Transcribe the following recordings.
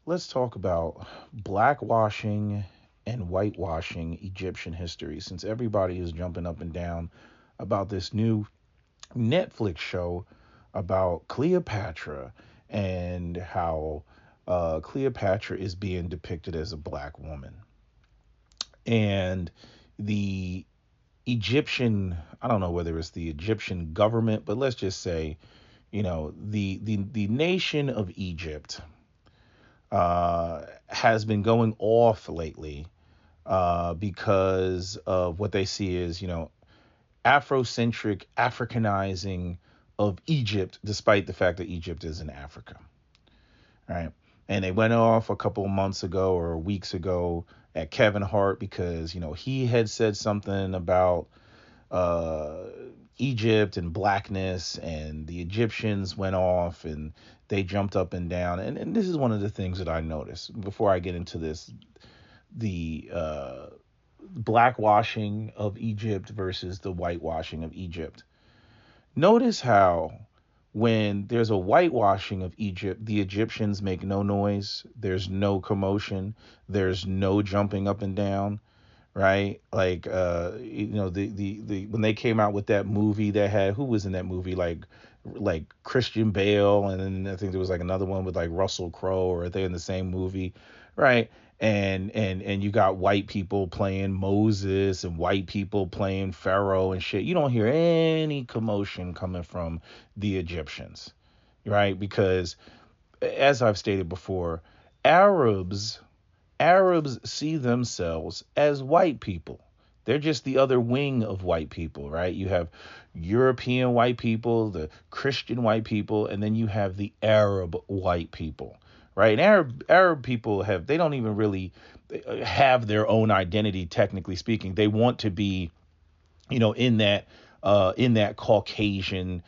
let's talk about blackwashing and whitewashing Egyptian history, since everybody is jumping up and down about this new Netflix show about Cleopatra and how Cleopatra is being depicted as a black woman. And the I don't know whether it's the Egyptian government, but let's just say, the nation of Egypt has been going off lately because of what they see as, Afrocentric Africanizing of Egypt, despite the fact that Egypt is in Africa, right? And they went off a couple of months ago or weeks ago at Kevin Hart because, he had said something about uh, Egypt and blackness, and the Egyptians went off and they jumped up and down. And this is one of the things that I noticed before I get into this, the blackwashing of Egypt versus the whitewashing of Egypt. Notice how when there's a whitewashing of Egypt, the Egyptians make no noise, there's no commotion, there's no jumping up and down, right? Like the when they came out with that movie that had, who was in that movie, like Christian Bale, and then I think there was like another one with like Russell Crowe, or are they in the same movie, right? And you got white people playing Moses and white people playing Pharaoh and shit. You don't hear any commotion coming from the Egyptians, right? Because as I've stated before, Arabs Arabs see themselves as white people. They're just the other wing of white people, right? You have European white people, the Christian white people, and then you have the Arab white people, right? And Arab people they don't even really have their own identity, technically speaking. They want to be, in that Caucasian,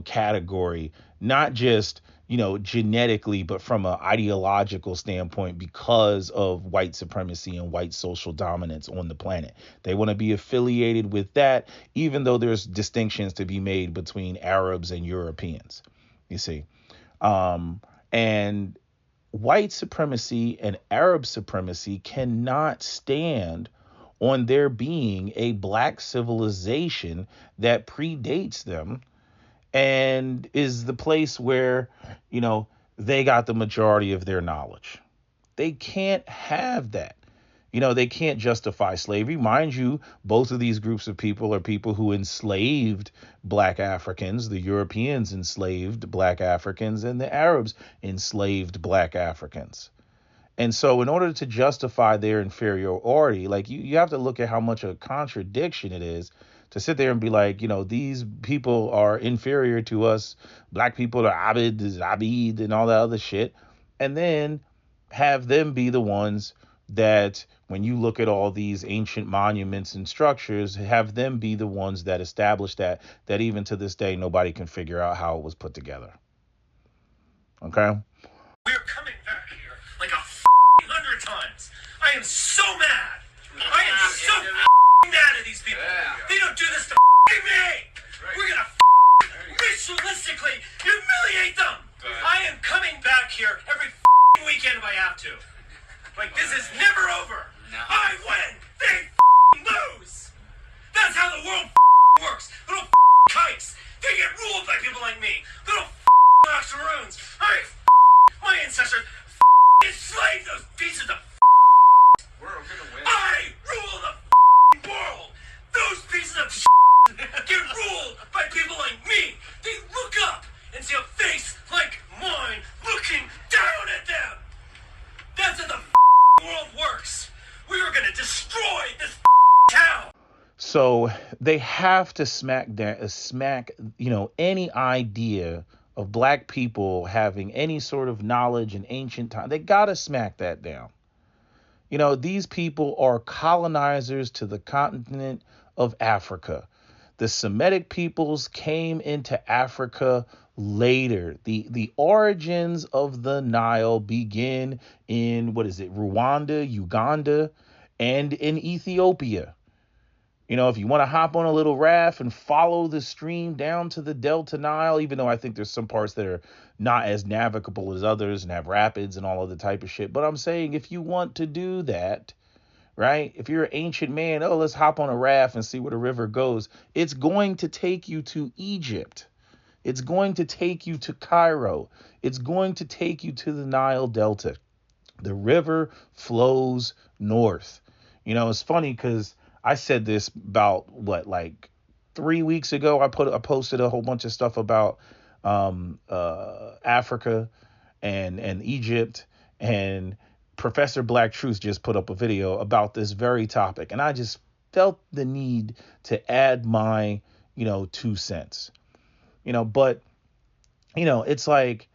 category, not just, genetically, but from an ideological standpoint because of white supremacy and white social dominance on the planet. They want to be affiliated with that, even though there's distinctions to be made between Arabs and Europeans, you see. And white supremacy and Arab supremacy cannot stand on there being a black civilization that predates them and is the place where, they got the majority of their knowledge. They can't have that. They can't justify slavery. Mind you, both of these groups of people are people who enslaved black Africans. The Europeans enslaved black Africans, and the Arabs enslaved black Africans. And so in order to justify their inferiority, like you have to look at how much a contradiction it is to sit there and be like, these people are inferior to us. Black people are Abid, and all that other shit. And then have them be the ones that, when you look at all these ancient monuments and structures, have them be the ones that establish that even to this day, nobody can figure out how it was put together. Okay? We're coming back here like a hundred times. I am so mad. I am so mad at these people. They don't do this to me. We're gonna ritualistically humiliate them. I am coming back here every weekend if I have to. Like, this is never over. I win, they lose. That's how the world works. Little kites. They get ruled by people like me. Little octoroons. My ancestors enslaved those pieces of We're gonna win. I rule the world. Those pieces of get ruled by people like me. They look up and see a face like mine looking down at them. That's how the world works. We are gonna destroy this town. So they have to smack, any idea of black people having any sort of knowledge in ancient time. They got to smack that down. These people are colonizers to the continent of Africa. The Semitic peoples came into Africa later. The origins of the Nile begin in, Rwanda, Uganda, and in Ethiopia. If you want to hop on a little raft and follow the stream down to the Delta Nile, even though I think there's some parts that are not as navigable as others and have rapids and all other type of shit. But I'm saying if you want to do that, right? If you're an ancient man, oh, let's hop on a raft and see where the river goes. It's going to take you to Egypt. It's going to take you to Cairo. It's going to take you to the Nile Delta. The river flows north. It's funny because I said this about like 3 weeks ago. I posted a whole bunch of stuff about Africa and Egypt, and Professor Black Truth just put up a video about this very topic, and I just felt the need to add my 2 cents. But it's like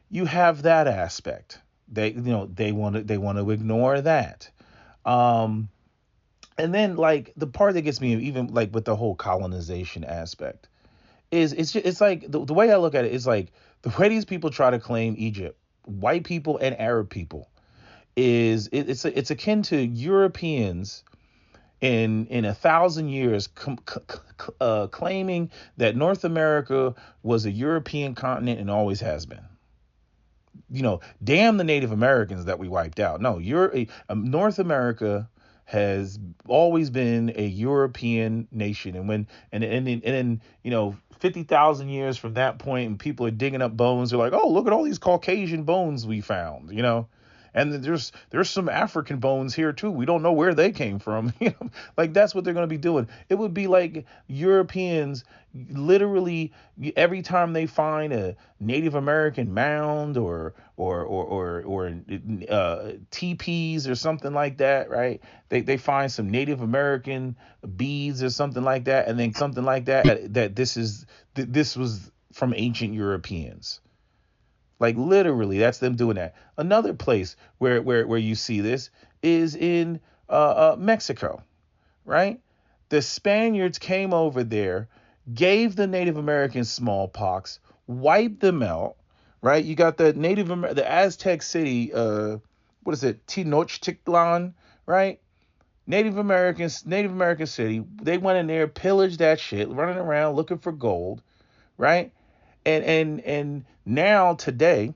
you have that aspect. They want to ignore that. And then like the part that gets me, even like with the whole colonization aspect, is it's like the way I look at it is like the way these people try to claim Egypt, white people and Arab people, it's akin to Europeans in 1,000 years claiming that North America was a European continent and always has been. Damn the Native Americans that we wiped out. No, North America has always been a European nation, and then 50,000 years from that point, and people are digging up bones. They're like, oh, look at all these Caucasian bones we found. And there's some African bones here too. We don't know where they came from. Like that's what they're going to be doing. It would be like Europeans literally every time they find a Native American mound or teepees or something like that, right? They find some Native American beads or something like that, and then something like that this was from ancient Europeans. Like literally, that's them doing that. Another place where you see this is in Mexico, right? The Spaniards came over there, gave the Native Americans smallpox, wiped them out, right? You got the Aztec city, what is it, Tenochtitlan, right? Native American city. They went in there, pillaged that shit, running around looking for gold, right? And now today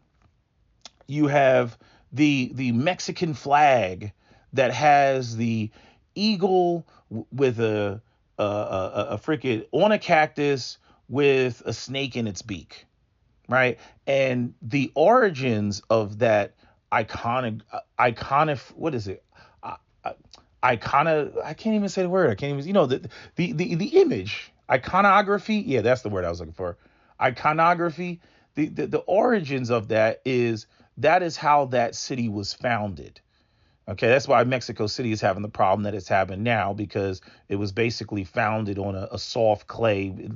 you have the Mexican flag that has the eagle with a freaking on a cactus with a snake in its beak, right? And the origins of that iconic what is it? I can't even say the word. I can't even the image, iconography. Yeah, that's the word I was looking for. Iconography, the origins of that is how that city was founded. Okay, that's why Mexico City is having the problem that it's having now, because it was basically founded on a soft clay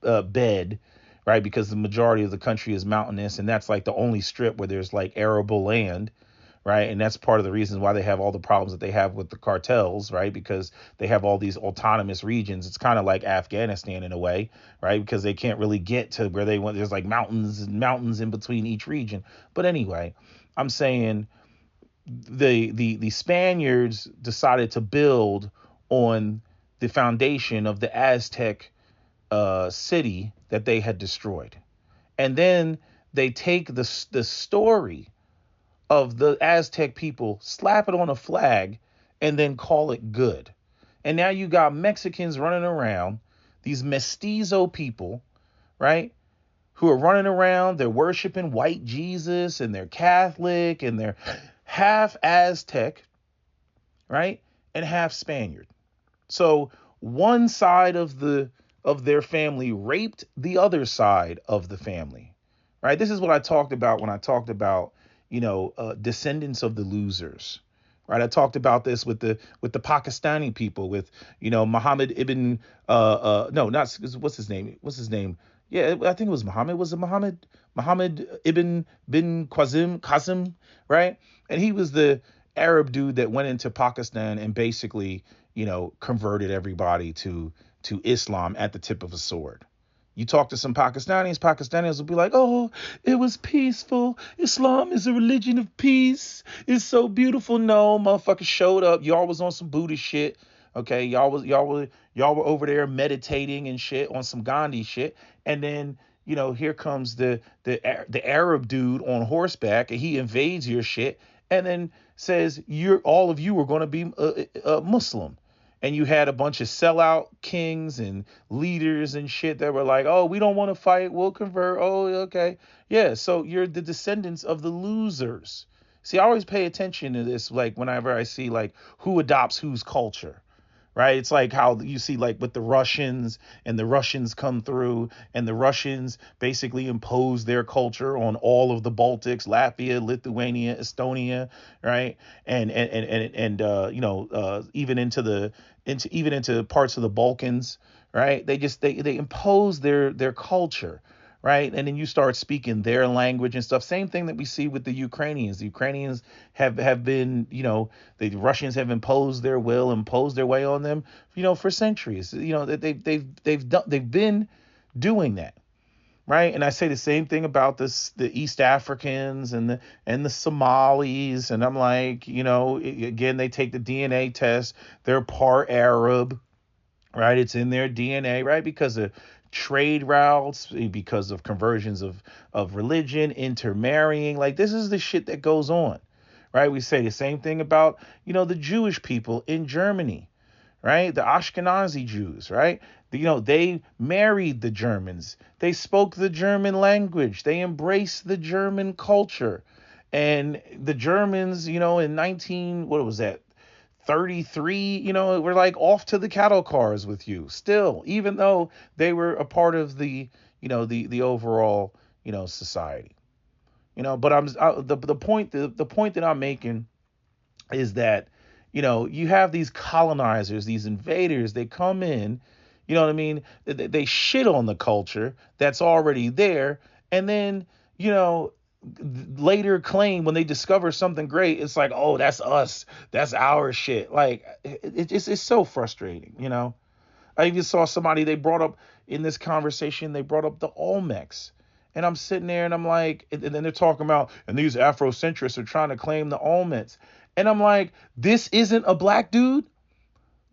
bed, right? Because the majority of the country is mountainous, and that's like the only strip where there's like arable land, right? And that's part of the reasons why they have all the problems that they have with the cartels, right? Because they have all these autonomous regions. It's kind of like Afghanistan in a way, right? Because they can't really get to where they want. There's like mountains and mountains in between each region. But anyway, I'm saying the Spaniards decided to build on the foundation of the Aztec city that they had destroyed. And then they take the story of the Aztec people, slap it on a flag, and then call it good. And now you got Mexicans running around, these mestizo people, right? Who are running around, they're worshiping white Jesus, and they're Catholic, and they're half Aztec, right? And half Spaniard. So one side of their family raped the other side of the family, right? This is what I talked about when I talked about descendants of the losers, right? I talked about this with the Pakistani people, with Muhammad ibn no, not what's his name? Yeah, I think it was Muhammad. Was it Muhammad ibn bin Qasim, right? And he was the Arab dude that went into Pakistan and basically converted everybody to Islam at the tip of a sword. You talk to some Pakistanis will be like, oh, it was peaceful. Islam is a religion of peace. It's so beautiful. No, motherfucker showed up. Y'all was on some Buddhist shit. Okay, y'all were over there meditating and shit on some Gandhi shit, and then here comes the Arab dude on horseback, and he invades your shit, and then says all of you are going to be Muslim. And you had a bunch of sellout kings and leaders and shit that were like, oh, we don't want to fight, we'll convert. Oh, okay. Yeah, so you're the descendants of the losers. See, I always pay attention to this, like whenever I see like who adopts whose culture, right? It's like how you see like with the Russians, and the Russians come through and the Russians basically impose their culture on all of the Baltics, Latvia, Lithuania, Estonia, right? And even into parts of the Balkans, right? They impose their culture, right? And then you start speaking their language and stuff. Same thing that we see with the Ukrainians. The Ukrainians have been, the Russians have imposed their will, imposed their way on them, for centuries. They've been doing that, right? And I say the same thing about the East Africans and the Somalis, and I'm like, again, they take the DNA test. They're part Arab, right? It's in their DNA, right? Because of trade routes, because of conversions of religion, intermarrying. Like, this is the shit that goes on, right? We say the same thing about, the Jewish people in Germany, right? The Ashkenazi Jews, right? They married the Germans. They spoke the German language. They embraced the German culture. And the Germans, in what was that? 33, we're like off to the cattle cars with you still, even though they were a part of the overall, society, but the point that I'm making is that, you have these colonizers, these invaders, they come in, you know what I mean? They shit on the culture that's already there. And then, later claim when they discover something great, it's like, oh, that's us, that's our shit. Like, it's so frustrating. I even saw somebody, they brought up in this conversation, they brought up the Olmecs, and I'm sitting there and I'm like, and then they're talking about, and these Afrocentrists are trying to claim the Olmecs, and I'm like, this isn't a black dude.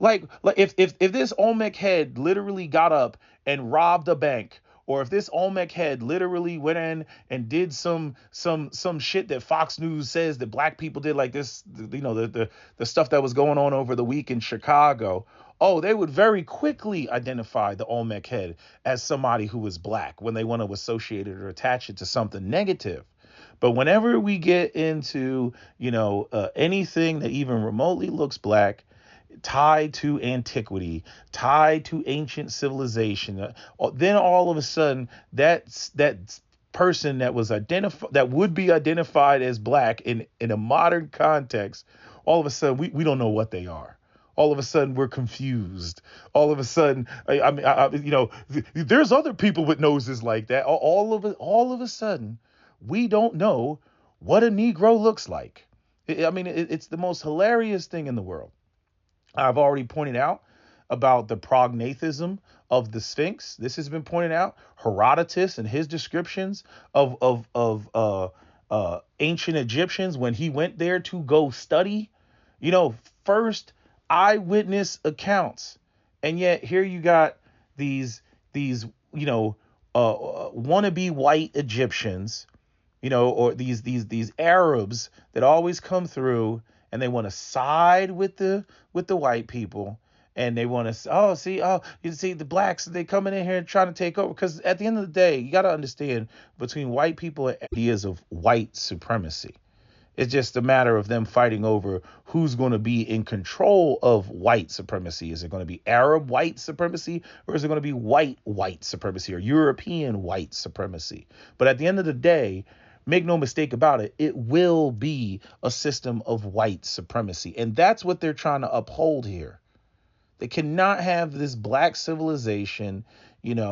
Like if this Olmec head literally got up and robbed a bank, or if this Olmec head literally went in and did some shit that Fox News says that black people did, like this, the stuff that was going on over the week in Chicago, oh, they would very quickly identify the Olmec head as somebody who was black when they want to associate it or attach it to something negative. But whenever we get into, anything that even remotely looks black, tied to antiquity, tied to ancient civilization, then all of a sudden that person that was that would be identified as black in a modern context, all of a sudden we don't know what they are. All of a sudden we're confused. All of a sudden, there's other people with noses like that. All of a sudden, we don't know what a Negro looks like. It's the most hilarious thing in the world. I've already pointed out about the prognathism of the Sphinx. This has been pointed out. Herodotus and his descriptions of ancient Egyptians when he went there to go study, first eyewitness accounts. And yet here you got these wannabe white Egyptians, or these Arabs that always come through, and they want to side with the white people, and they want to, you see the blacks, they coming in here and trying to take over. Because at the end of the day, you got to understand, between white people and ideas of white supremacy, it's just a matter of them fighting over who's going to be in control of white supremacy. Is it going to be Arab white supremacy, or is it going to be white supremacy, or European white supremacy? But at the end of the day, make no mistake about it, it will be a system of white supremacy. And that's what they're trying to uphold here. They cannot have this black civilization, being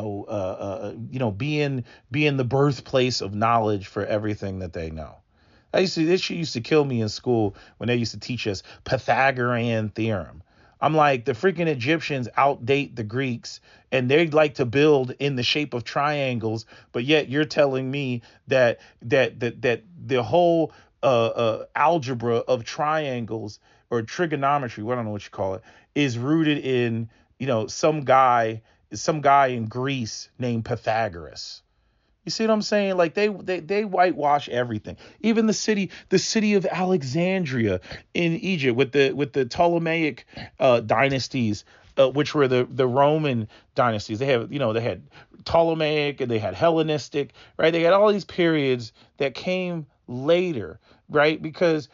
the birthplace of knowledge for everything that they know. This shit used to kill me in school when they used to teach us Pythagorean theorem. I'm like, the freaking Egyptians outdate the Greeks, and they like to build in the shape of triangles, but yet you're telling me that the whole algebra of triangles or trigonometry, I don't know what you call it, is rooted in, some guy in Greece named Pythagoras. You see what I'm saying? Like they whitewash everything. Even the city of Alexandria in Egypt with the Ptolemaic dynasties, which were the Roman dynasties. They had Ptolemaic and they had Hellenistic, right? They had all these periods that came later, right? Because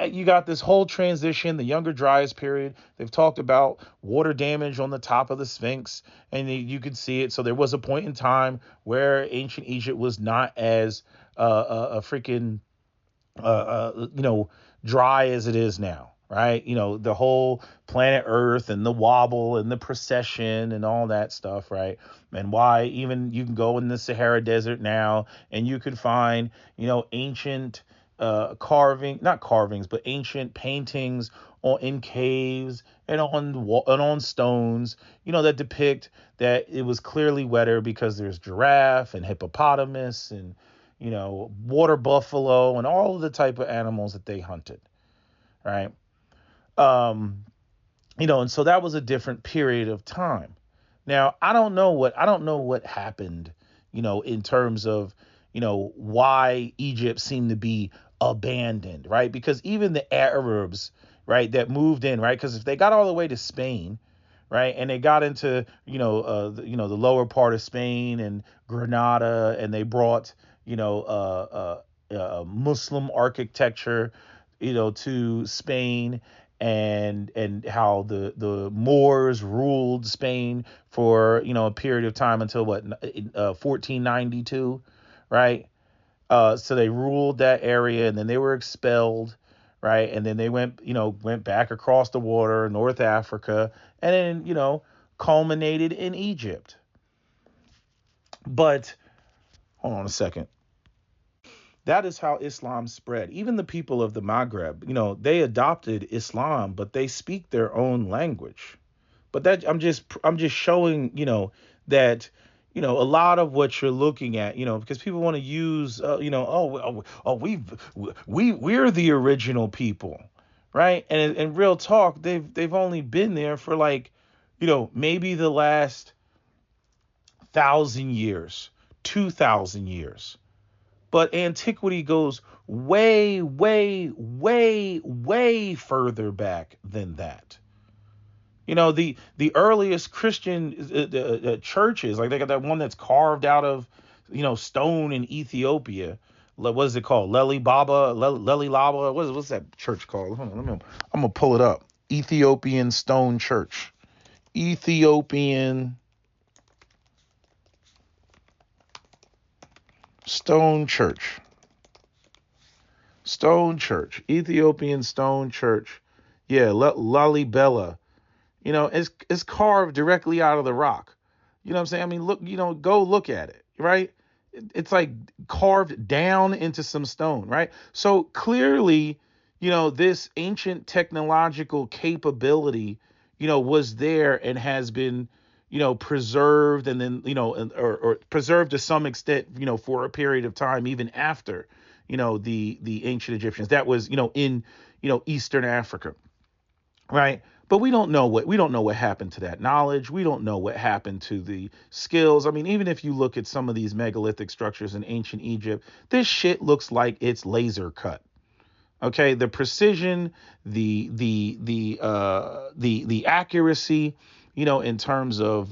you got this whole transition, the Younger Dryas period. They've talked about water damage on the top of the Sphinx, and you can see it. So there was a point in time where ancient Egypt was not as a freaking dry as it is now, right? The whole planet Earth and the wobble and the precession and all that stuff, right? And why even you can go in the Sahara Desert now and you can find, ancient not carvings, but ancient paintings in caves and on stones, that depict that it was clearly wetter because there's giraffe and hippopotamus and water buffalo and all of the type of animals that they hunted, right? And so that was a different period of time. Now, I don't know what happened, in terms of, why Egypt seemed to be abandoned, right? Because even the Arabs, right, that moved in, right? Because if they got all the way to Spain, right, and they got into, the lower part of Spain and Granada, and they brought, Muslim architecture, to Spain, and how the Moors ruled Spain for, a period of time until 1492, right? So they ruled that area and then they were expelled, right? And then they went back across the water, North Africa, and then, culminated in Egypt. But hold on a second. That is how Islam spread. Even the people of the Maghreb, they adopted Islam, but they speak their own language. But that I'm just showing, that, a lot of what you're looking at, because people want to use, we're the original people, right? And in real talk, they've only been there for like, maybe the last 1,000 years, 2,000 years. But antiquity goes way, way, way, way further back than that. The earliest Christian churches, like they got that one that's carved out of, stone in Ethiopia. What is it called? Leli Laba. What's that church called? Hold on, I'm gonna pull it up. Ethiopian Stone Church. Ethiopian Stone Church. Ethiopian Stone Church. Yeah, Lalibela. It's carved directly out of the rock. You know what I'm saying? I mean, look, go look at it, right? It's like carved down into some stone, right? So clearly, this ancient technological capability, was there and has been, preserved, and then, or preserved to some extent, for a period of time, even after, the ancient Egyptians. That was, in, Eastern Africa, right? But we don't know what happened to that knowledge. We don't know what happened to the skills. I mean, even if you look at some of these megalithic structures in ancient Egypt, this shit looks like it's laser cut. Okay, the precision, the accuracy, in terms of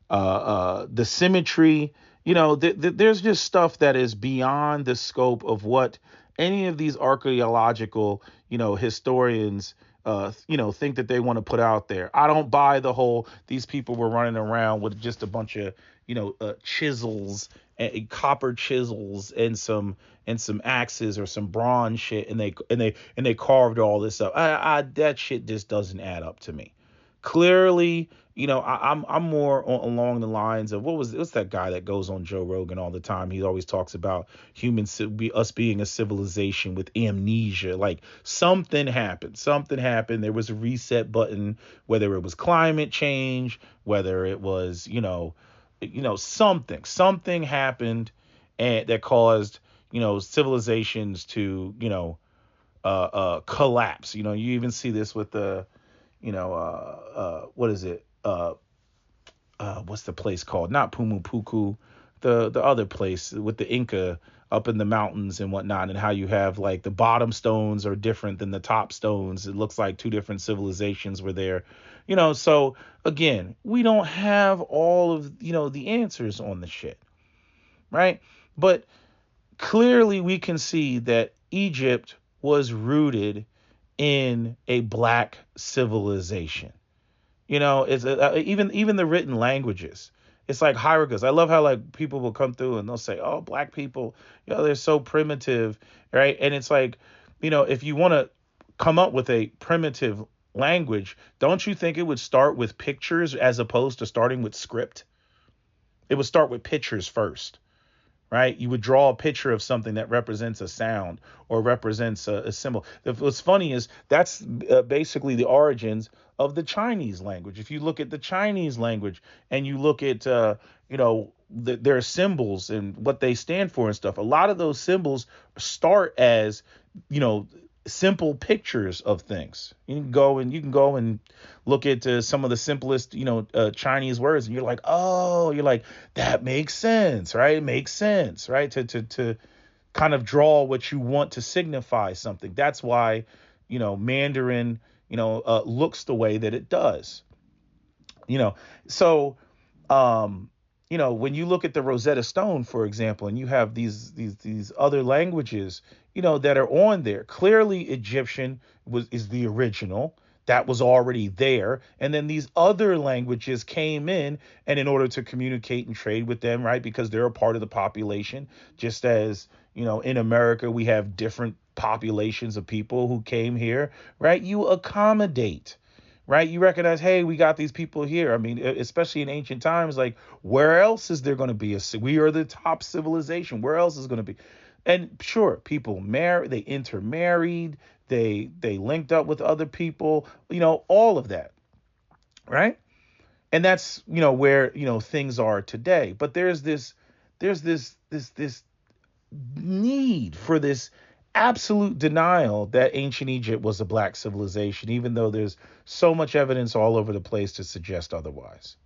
the symmetry, there's just stuff that is beyond the scope of what any of these archaeological, historians, think that they want to put out there. I don't buy the whole, these people were running around with just a bunch of, chisels and copper chisels and some axes or some bronze shit. And they carved all this up. That shit just doesn't add up to me. Clearly, I'm more along the lines of what's that guy that goes on Joe Rogan all the time? He always talks about us being a civilization with amnesia. Like something happened. There was a reset button, whether it was climate change, whether it was, something happened and that caused, civilizations to, collapse. You even see this with the, what is it? What's the place called? Not Pumupuku, the other place with the Inca up in the mountains and whatnot, and how you have like the bottom stones are different than the top stones. It looks like two different civilizations were there. So again, we don't have all of, the answers on the shit, right? But clearly we can see that Egypt was rooted in a black civilization. It's even the written languages. It's like hieroglyphs. I love how like people will come through and they'll say, "Oh, black people, they're so primitive," right? And it's like, if you want to come up with a primitive language, don't you think it would start with pictures as opposed to starting with script? It would start with pictures first. Right? You would draw a picture of something that represents a sound or represents a symbol. What's funny is that's basically the origins of the Chinese language. If you look at the Chinese language and you look at, their symbols and what they stand for and stuff, a lot of those symbols start as, simple pictures of things. You can go and look at some of the simplest, Chinese words, and you're like, that makes sense, right? It makes sense, right? To kind of draw what you want to signify something. That's why, Mandarin, looks the way that it does. So, when you look at the Rosetta Stone, for example, and you have these other languages, that are on there, clearly Egyptian is the original that was already there. And then these other languages came in, and in order to communicate and trade with them, right, because they're a part of the population, just as, in America, we have different populations of people who came here, right? You accommodate. Right? You recognize, hey, we got these people here. I mean, especially in ancient times, like where else is there going to be we are the top civilization. Where else is going to be? And sure, people they intermarried, they linked up with other people, all of that. Right? And that's, where, things are today. But there's this need for this absolute denial that ancient Egypt was a black civilization, even though there's so much evidence all over the place to suggest otherwise.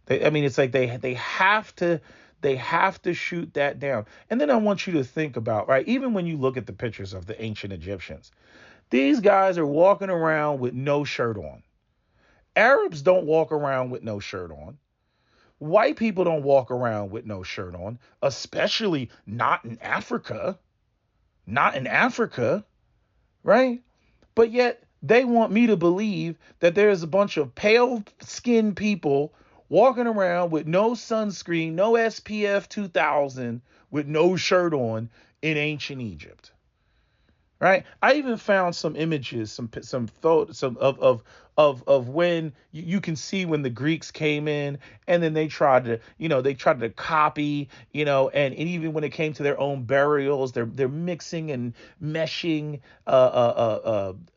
It's like they have to shoot that down. And then I want you to think about, right, even when you look at the pictures of the ancient Egyptians, these guys are walking around with no shirt on. Arabs don't walk around with no shirt on. White people don't walk around with no shirt on, especially not in Africa. Not in Africa, right? But yet they want me to believe that there's a bunch of pale-skinned people walking around with no sunscreen, no SPF 2000, with no shirt on in ancient Egypt. Right? I even found some images, some photos of when you can see when the Greeks came in, and then they tried to copy, and even when it came to their own burials, they're mixing and meshing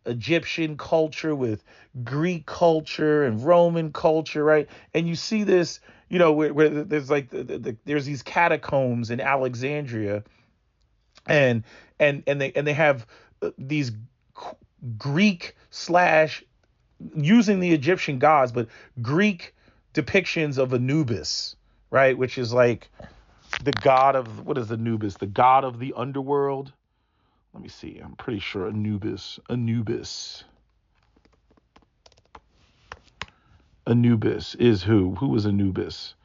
Egyptian culture with Greek culture and Roman culture, right? And you see this, where there's like there's these catacombs in Alexandria. And they have these Greek / using the Egyptian gods, but Greek depictions of Anubis, right? Which is like the god of, what is Anubis? The god of the underworld. Let me see. I'm pretty sure Anubis is who? Who is Anubis?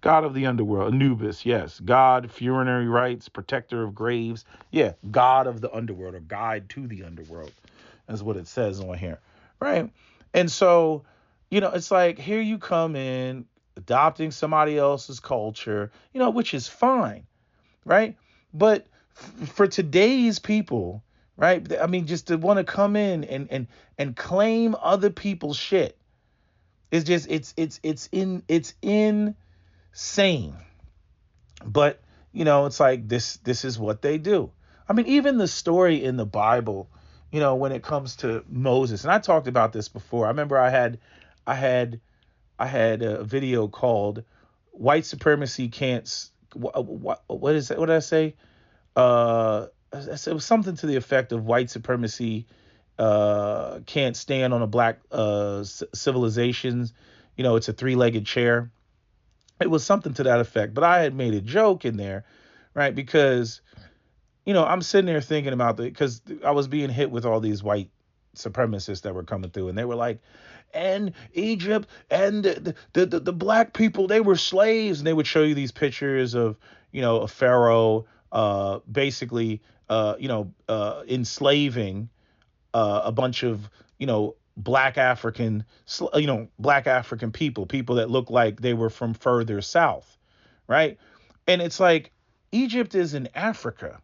God of the underworld, Anubis, yes. God, funerary rites, protector of graves. Yeah, God of the underworld, or guide to the underworld. That's what it says on here, right? And so, it's like, here you come in, adopting somebody else's culture, which is fine, right? But for today's people, right? Just to want to come in and claim other people's shit, it's just, it's insane. But it's like this is what they do. Even the story in the Bible, when it comes to Moses, and I talked about this before. I remember I had a video called "White Supremacy Can't." What is that? What did I say? it was something to the effect of white supremacy can't stand on a black civilizations. It's a three-legged chair. It was something to that effect. But I had made a joke in there, right? Because I'm sitting there thinking about because I was being hit with all these white supremacists that were coming through, and they were like, and Egypt and the black people, they were slaves, and they would show you these pictures of a pharaoh basically enslaving a bunch of black African black African people that look like they were from further south, right? And it's like Egypt is in Africa,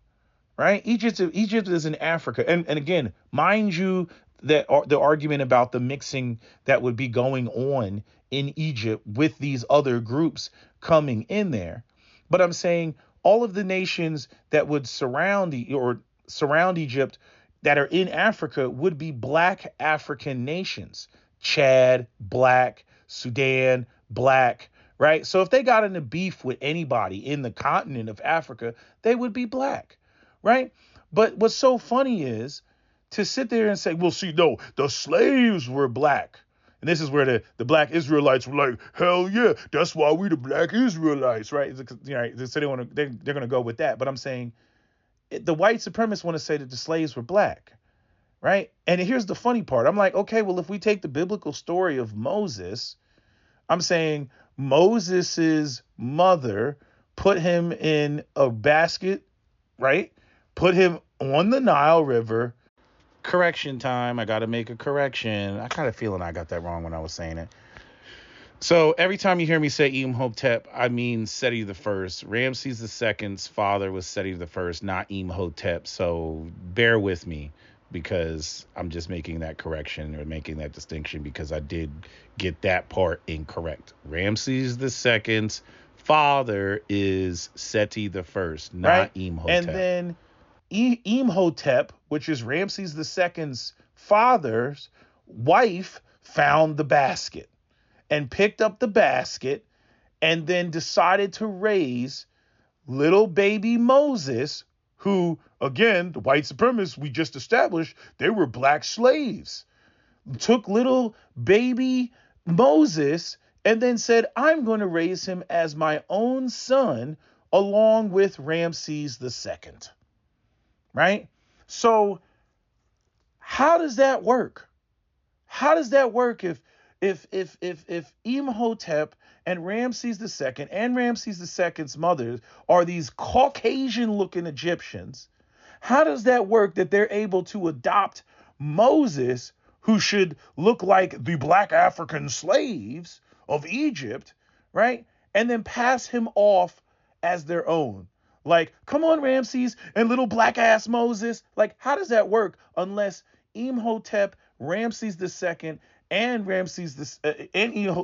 right? Egypt is in Africa, and again, mind you, that the argument about the mixing that would be going on in Egypt with these other groups coming in there, but I'm saying all of the nations that would surround Egypt that are in Africa would be black African nations. Chad, black. Sudan, black. Right? So if they got into beef with anybody in the continent of Africa, they would be black. Right? But what's so funny is to sit there and say, well, see, no, the slaves were black. And this is where the black Israelites were like, hell yeah, that's why we the black Israelites, right? So they're going to go with that. But I'm saying the white supremacists want to say that the slaves were black, right? And here's the funny part. I'm like, okay, well, if we take the biblical story of Moses, I'm saying Moses's mother put him in a basket, right? Put him on the Nile River. Correction time. I got to make a correction. I kind of feeling I got that wrong when I was saying it. So every time you hear me say Imhotep, I mean Seti the First. Ramses the Second's father was Seti the First, not Imhotep. So bear with me because I'm just making that correction or making that distinction because I did get that part incorrect. Ramses the Second's father is Seti the First, not right? Imhotep. And then Imhotep, which is Ramses the Second's father's wife, found the basket and picked up the basket and then decided to raise little baby Moses, who, again, the white supremacists we just established, they were black slaves. Took little baby Moses and then said, I'm going to raise him as my own son along with Ramses II. Right? So how does that work? How does that work if Imhotep and Ramses II and Ramses II's mothers are these Caucasian-looking Egyptians? How does that work that they're able to adopt Moses, who should look like the black African slaves of Egypt, right? And then pass him off as their own? Like, come on, Ramses and little black ass Moses. Like, how does that work unless Imhotep, Ramses II, and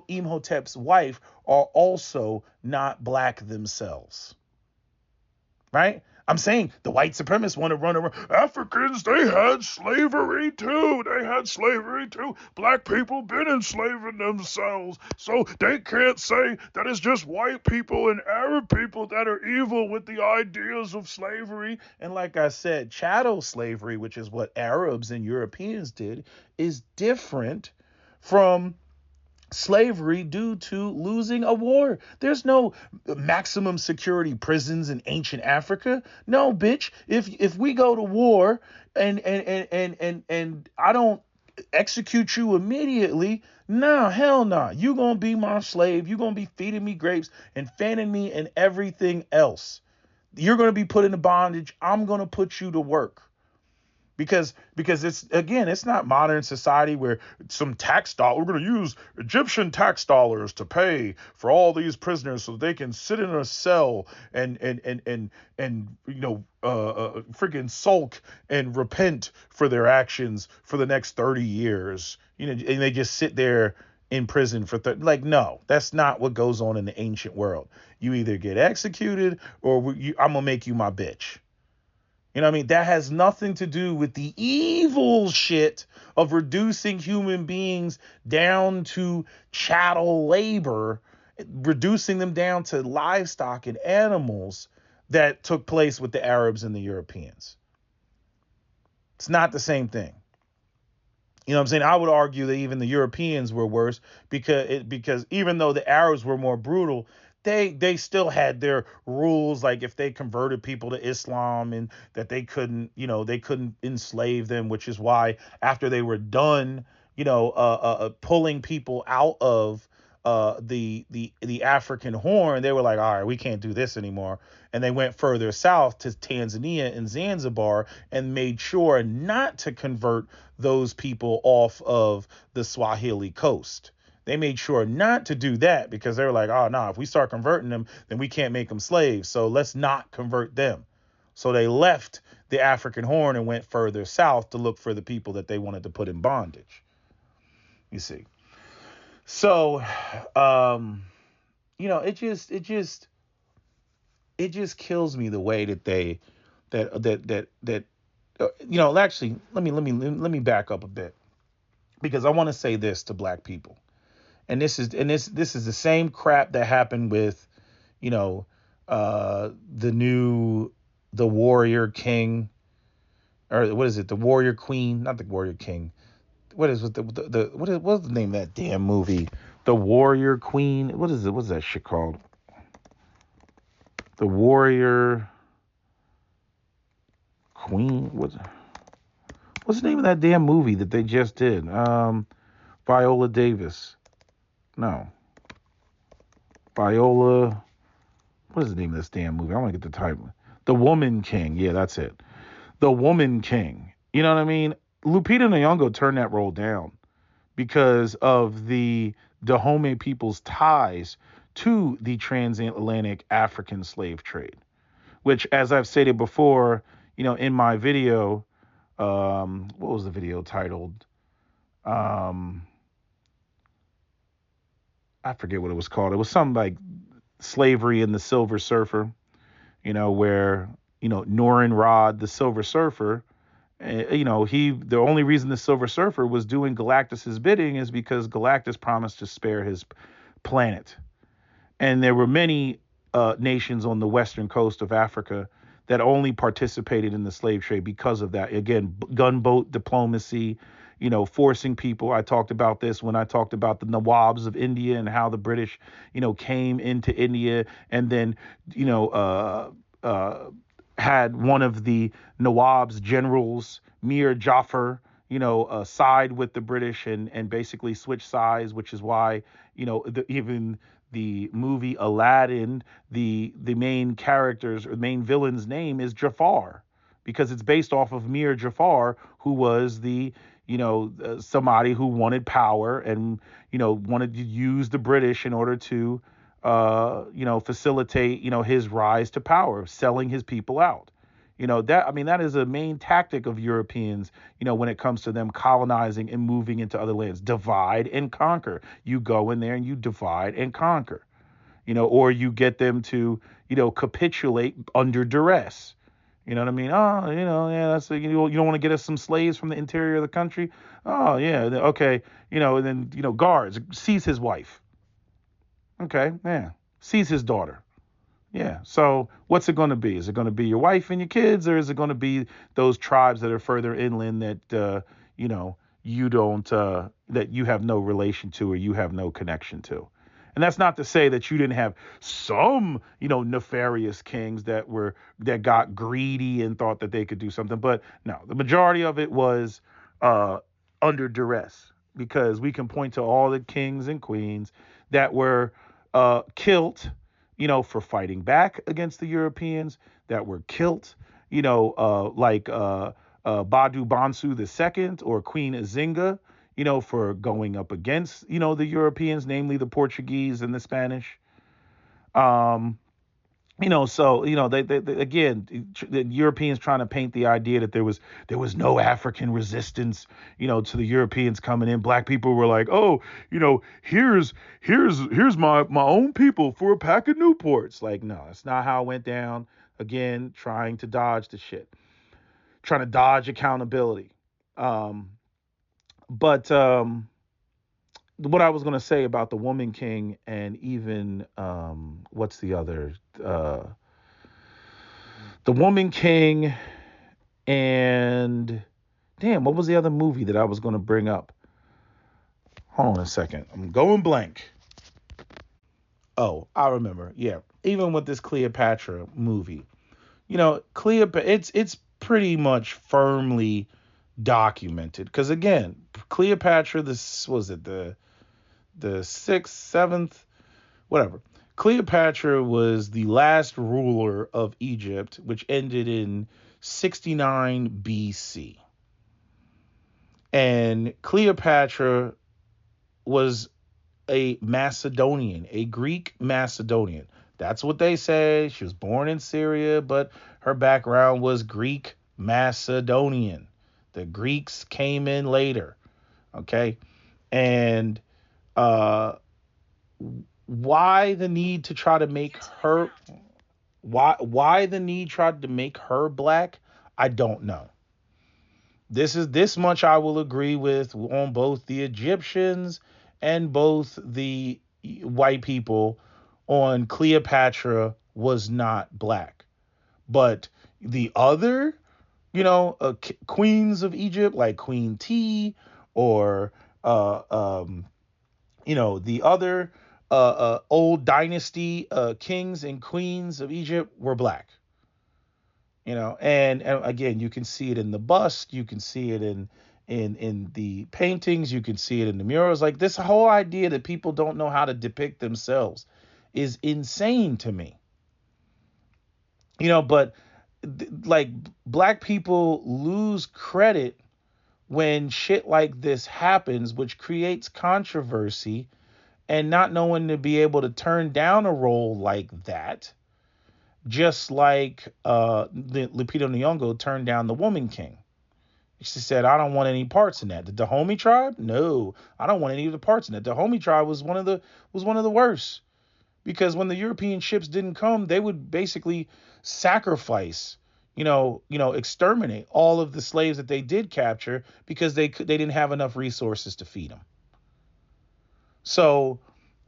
Imhotep's wife are also not black themselves? Right? I'm saying the white supremacists want to run around. Africans, they had slavery too. Black people been enslaving themselves. So they can't say that it's just white people and Arab people that are evil with the ideas of slavery. And like I said, chattel slavery, which is what Arabs and Europeans did, is different from slavery due to losing a war. There's no maximum security prisons in ancient Africa. No, bitch. If we go to war and I don't execute you immediately, no, hell no. You gonna be my slave. You gonna be feeding me grapes and fanning me and everything else. You're gonna be put into bondage. I'm gonna put you to work. Because it's not modern society where some tax dollar, we're going to use Egyptian tax dollars to pay for all these prisoners so they can sit in a cell and freaking sulk and repent for their actions for the next 30 years. And they just sit there in prison for no, that's not what goes on in the ancient world. You either get executed or I'm going to make you my bitch. You know what I mean? That has nothing to do with the evil shit of reducing human beings down to chattel labor, reducing them down to livestock and animals that took place with the Arabs and the Europeans. It's not the same thing. You know what I'm saying? I would argue that even the Europeans were worse because even though the Arabs were more brutal, they still had their rules. Like if they converted people to Islam and that they couldn't enslave them, which is why after they were done, pulling people out of the African Horn, they were like, all right, we can't do this anymore. And they went further south to Tanzania and Zanzibar and made sure not to convert those people off of the Swahili coast. They made sure not to do that because they were like, oh, no, if we start converting them, then we can't make them slaves. So let's not convert them. So they left the African Horn and went further south to look for the people that they wanted to put in bondage. You see. So, it just kills me the way that actually, let me back up a bit because I want to say this to black people. And this is the same crap that happened with, the warrior king, or what is it? The warrior queen, not the warrior king. What is the what's the name of that damn movie? The Warrior Queen. What is it? What's that shit called? The Warrior Queen. What's the name of that damn movie that they just did? Viola Davis. No. Viola. What is the name of this damn movie? I want to get the title. The Woman King. Yeah, that's it. The Woman King. You know what I mean? Lupita Nyong'o turned that role down because of the Dahomey people's ties to the transatlantic African slave trade, which, as I've stated before, in my video, what was the video titled? I forget what it was called. It was something like Slavery and the Silver Surfer, where, Norin Rod, the Silver Surfer, the only reason the Silver Surfer was doing Galactus's bidding is because Galactus promised to spare his planet. And there were many nations on the western coast of Africa that only participated in the slave trade because of that. Again, gunboat diplomacy, forcing people. I talked about this when I talked about the Nawabs of India and how the British, came into India and then, had one of the Nawab's generals, Mir Jafar, side with the British and basically switch sides, which is why, even the movie Aladdin, the main character's or main villain's name is Jafar, because it's based off of Mir Jafar, who was the, somebody who wanted power and, wanted to use the British in order to, facilitate, his rise to power, selling his people out. That is a main tactic of Europeans, when it comes to them colonizing and moving into other lands. Divide and conquer. You go in there and you divide and conquer, or you get them to, capitulate under duress. You know what I mean? Oh, yeah, that's, you don't want to get us some slaves from the interior of the country? Oh, yeah, okay. And then, guards, seize his wife. Okay, yeah. Seize his daughter. Yeah. So what's it going to be? Is it going to be your wife and your kids, or is it going to be those tribes that are further inland that, you don't, that you have no relation to or you have no connection to? And that's not to say that you didn't have some, nefarious kings that got greedy and thought that they could do something. But no, the majority of it was under duress, because we can point to all the kings and queens that were killed, for fighting back against the Europeans, that were killed, like Badu Bansu II or Queen Azinga, for going up against, the Europeans, namely the Portuguese and the Spanish. So, they again, the Europeans trying to paint the idea that there was no African resistance, to the Europeans coming in. Black people were like, oh, here's my own people for a pack of Newports. Like, no, that's not how it went down. Again, trying to dodge the shit, trying to dodge accountability. But what I was going to say about the Woman King and even what's the other? The Woman King, and damn, what was the other movie that I was going to bring up? Hold on a second. I'm going blank. Oh, I remember. Yeah. Even with this Cleopatra movie, Cleopatra, it's pretty much firmly documented. Because again, Cleopatra, this was it the sixth, seventh, whatever. Cleopatra was the last ruler of Egypt, which ended in 69 BC. And Cleopatra was a Macedonian, a Greek Macedonian. That's what they say. She was born in Syria, but her background was Greek Macedonian. The Greeks came in later. Okay. And why the need to try to make her why the need tried to make her black? I don't know. This much I will agree with on both the Egyptians and both the white people on Cleopatra was not black. But the other, queens of Egypt like Queen T or the other old dynasty kings and queens of Egypt were black. And again, you can see it in the bust, you can see it in the paintings, you can see it in the murals. Like, this whole idea that people don't know how to depict themselves is insane to me. But like, black people lose credit when shit like this happens, which creates controversy, and not knowing to be able to turn down a role like that. Just like Lupita Nyong'o turned down The Woman King. She said, I don't want any parts in that. The Dahomey tribe? No, I don't want any of the parts in that. The Dahomey tribe was one of the worst. Because when the European ships didn't come, they would basically sacrifice, exterminate all of the slaves that they did capture because they didn't have enough resources to feed them. So,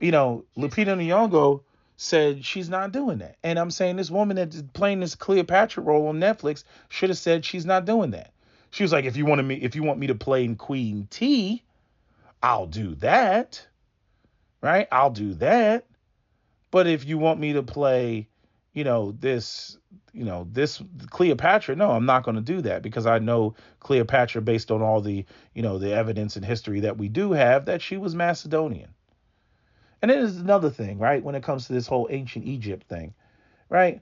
Lupita Nyong'o said she's not doing that. And I'm saying this woman that's playing this Cleopatra role on Netflix should have said she's not doing that. She was like, if you want me to play in Queen T, I'll do that. Right? I'll do that. But if you want me to play, this Cleopatra, no, I'm not going to do that, because I know Cleopatra, based on all the, the evidence and history that we do have, that she was Macedonian. And it is another thing, right? When it comes to this whole ancient Egypt thing, right?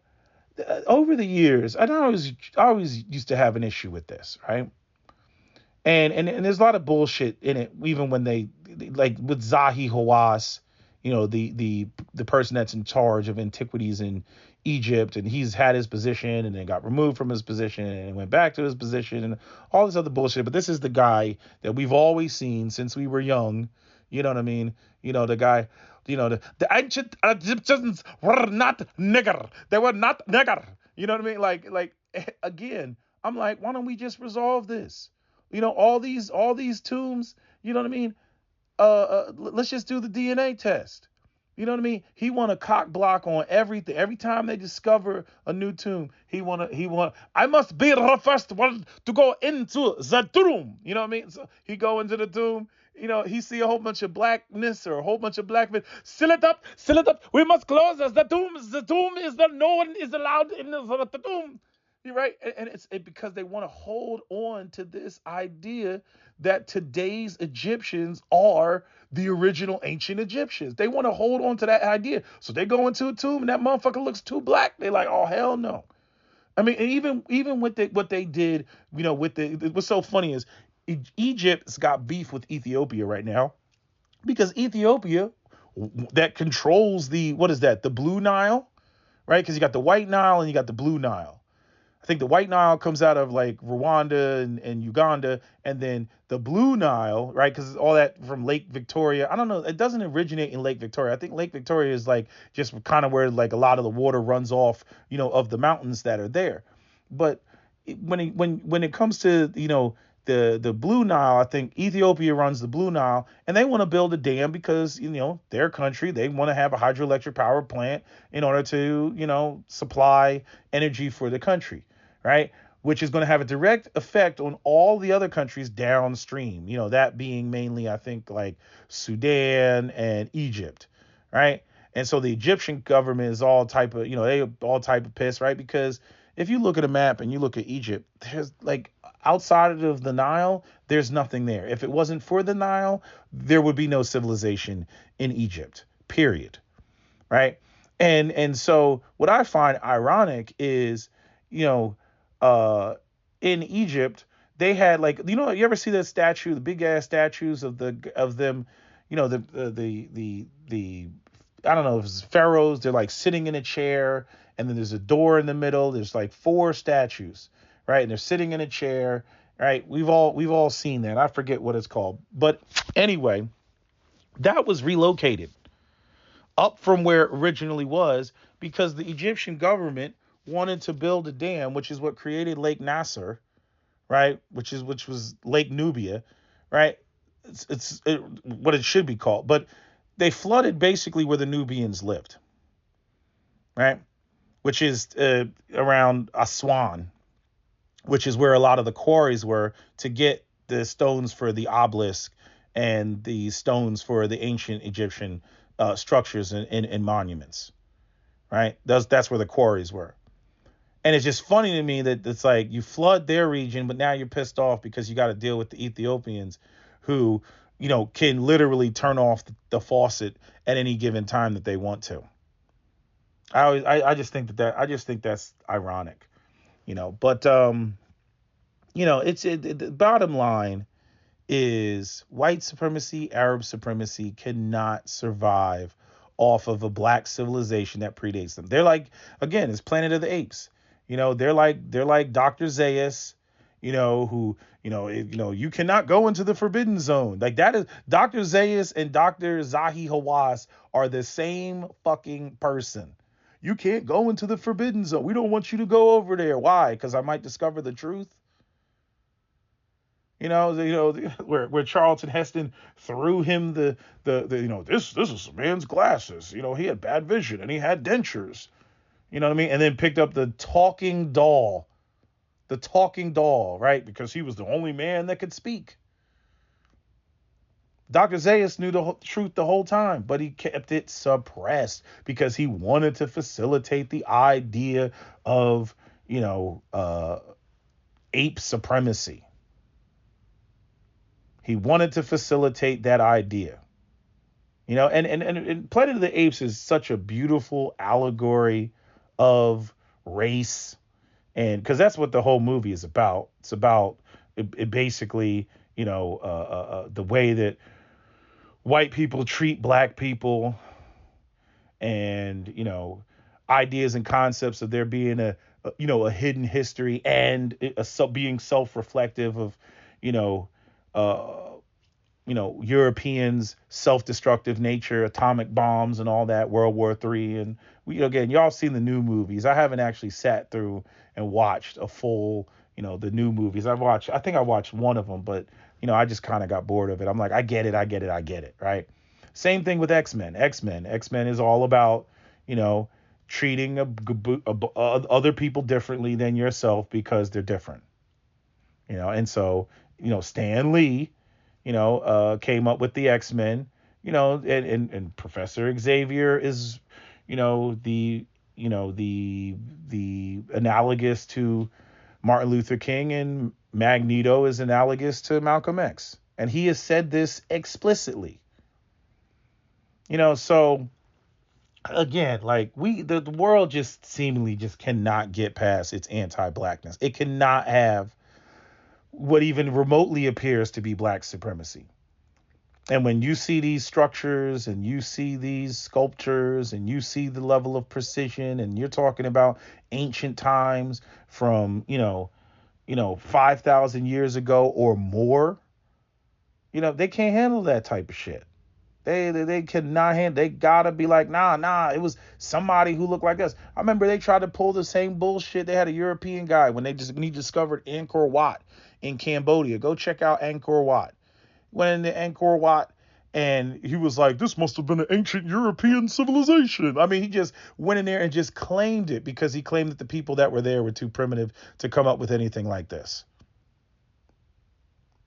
Over the years, I always used to have an issue with this, right? And there's a lot of bullshit in it, even when they, like with Zahi Hawass, the person that's in charge of antiquities in Egypt, and he's had his position and then got removed from his position and went back to his position and all this other bullshit. But this is the guy that we've always seen since we were young. You know what I mean? The guy, the ancient Egyptians were not nigger. They were not nigger. You know what I mean? Like again, I'm like, why don't we just resolve this? All these tombs, you know what I mean? Let's just do the DNA test. You know what I mean? He want a cock block on everything. Every time they discover a new tomb, he want, I must be the first one to go into the tomb. You know what I mean? So he go into the tomb, he see a whole bunch of blackness or a whole bunch of black men. Seal it up. We must close as the tomb is no one is allowed in the tomb. You're right. And it's because they want to hold on to this idea that today's Egyptians are the original ancient Egyptians. They want to hold on to that idea. So they go into a tomb and that motherfucker looks too black. They're like, oh, hell no. I mean, and even with what they did, what's so funny is Egypt's got beef with Ethiopia right now, because Ethiopia, that controls the Blue Nile, right? Because you got the White Nile and you got the Blue Nile. I think the White Nile comes out of like Rwanda and Uganda, and then the Blue Nile, right? Because all that from Lake Victoria. I don't know. It doesn't originate in Lake Victoria. I think Lake Victoria is like just kind of where like a lot of the water runs off, of the mountains that are there. But when it comes to, the Blue Nile. I think Ethiopia runs the Blue Nile, and they want to build a dam because their country, they want to have a hydroelectric power plant in order to supply energy for the country, right? Which is going to have a direct effect on all the other countries downstream. That being mainly, I think, like Sudan and Egypt, right? And so the Egyptian government is all type of, they all type of pissed, right? Because if you look at a map and you look at Egypt, there's like outside of the Nile, there's nothing there. If it wasn't for the Nile, there would be no civilization in Egypt, period. Right. And so what I find ironic is, in Egypt, they had like, you ever see that statue, the big ass statues of them, the I don't know if it's pharaohs, they're like sitting in a chair, and then there's a door in the middle. There's like 4 statues, right? And they're sitting in a chair, right? We've all seen that. I forget what it's called. But anyway, that was relocated up from where it originally was because the Egyptian government wanted to build a dam, which is what created Lake Nasser, right? Which was Lake Nubia, right? It's what it should be called. But they flooded basically where the Nubians lived, right? Which is around Aswan, which is where a lot of the quarries were to get the stones for the obelisk and the stones for the ancient Egyptian structures and monuments, right? That's where the quarries were. And it's just funny to me that it's like you flood their region, but now you're pissed off because you got to deal with the Ethiopians who, can literally turn off the faucet at any given time that they want to. I just think that's ironic, but, the bottom line is white supremacy, Arab supremacy cannot survive off of a black civilization that predates them. They're like, again, it's Planet of the Apes. They're like Dr. Zaius, who, you cannot go into the forbidden zone. Like that is Dr. Zaius and Dr. Zahi Hawass are the same fucking person. You can't go into the forbidden zone. We don't want you to go over there. Why? Because I might discover the truth. Where Charlton Heston threw him the this is a man's glasses. He had bad vision and he had dentures. You know what I mean? And then picked up the talking doll, right? Because he was the only man that could speak. Dr. Zaius knew the truth the whole time, but he kept it suppressed because he wanted to facilitate the idea of, ape supremacy. He wanted to facilitate that idea. And Planet of the Apes is such a beautiful allegory of race. And because that's what the whole movie is about. It's about it basically, the way that white people treat black people and, ideas and concepts of there being a hidden history and being self-reflective of, Europeans' self-destructive nature, atomic bombs and all that, World War III. And again, y'all seen the new movies. I haven't actually sat through and watched a full, the new movies. I think I watched one of them, but I just kind of got bored of it. I'm like, I get it. Right. Same thing with X-Men. X-Men is all about, treating other people differently than yourself because they're different, and so, Stan Lee, came up with the X-Men, and Professor Xavier is, the analogous to Martin Luther King, and Magneto is analogous to Malcolm X. And he has said this explicitly. So again, like the world just seemingly just cannot get past its anti-blackness. It cannot have what even remotely appears to be black supremacy. And when you see these structures and you see these sculptures and you see the level of precision, and you're talking about ancient times from, 5,000 years ago or more, they can't handle that type of shit. They cannot handle. They gotta be like, nah. It was somebody who looked like us. I remember they tried to pull the same bullshit. They had a European guy when he discovered Angkor Wat in Cambodia. Go check out Angkor Wat. Went into Angkor Wat, and he was like, this must have been an ancient European civilization. I mean, he just went in there and just claimed it because he claimed that the people that were there were too primitive to come up with anything like this.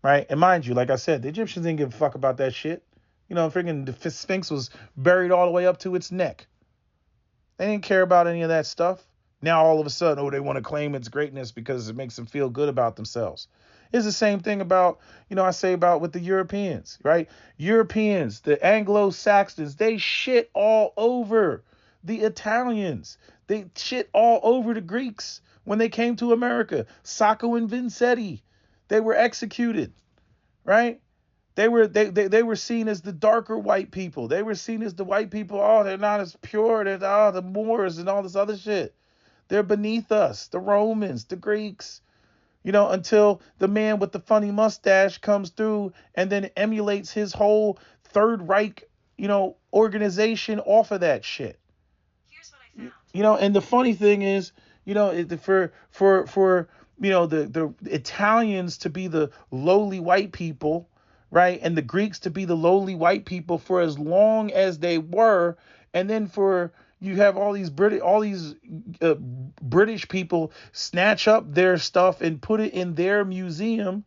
Right? And mind you, like I said, the Egyptians didn't give a fuck about that shit. Freaking the Sphinx was buried all the way up to its neck. They didn't care about any of that stuff. Now all of a sudden, they want to claim its greatness because it makes them feel good about themselves. It's the same thing about, I say about with the Europeans, right? Europeans, the Anglo-Saxons, they shit all over the Italians. They shit all over the Greeks when they came to America. Sacco and Vanzetti, they were executed, right? They were seen as the darker white people. They were seen as the white people. Oh, they're not as pure. They're the Moors and all this other shit. They're beneath us, the Romans, the Greeks. Until the man with the funny mustache comes through and then emulates his whole Third Reich, organization off of that shit. Here's what I found. And the funny thing is, for the Italians to be the lowly white people, right, and the Greeks to be the lowly white people for as long as they were, and then for you have all these British people snatch up their stuff and put it in their museum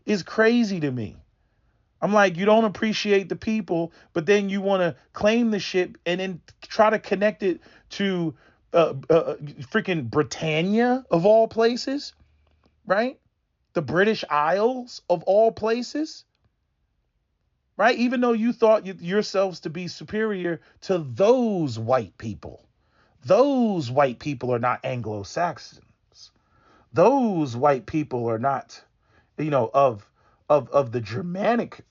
is crazy to me. I'm like, you don't appreciate the people, but then you want to claim the shit and then try to connect it to freaking Britannia of all places, right? The British Isles of all places. Right? Even though you thought yourselves to be superior to those white people. Those white people are not Anglo-Saxons. Those white people are not, of the Germanic,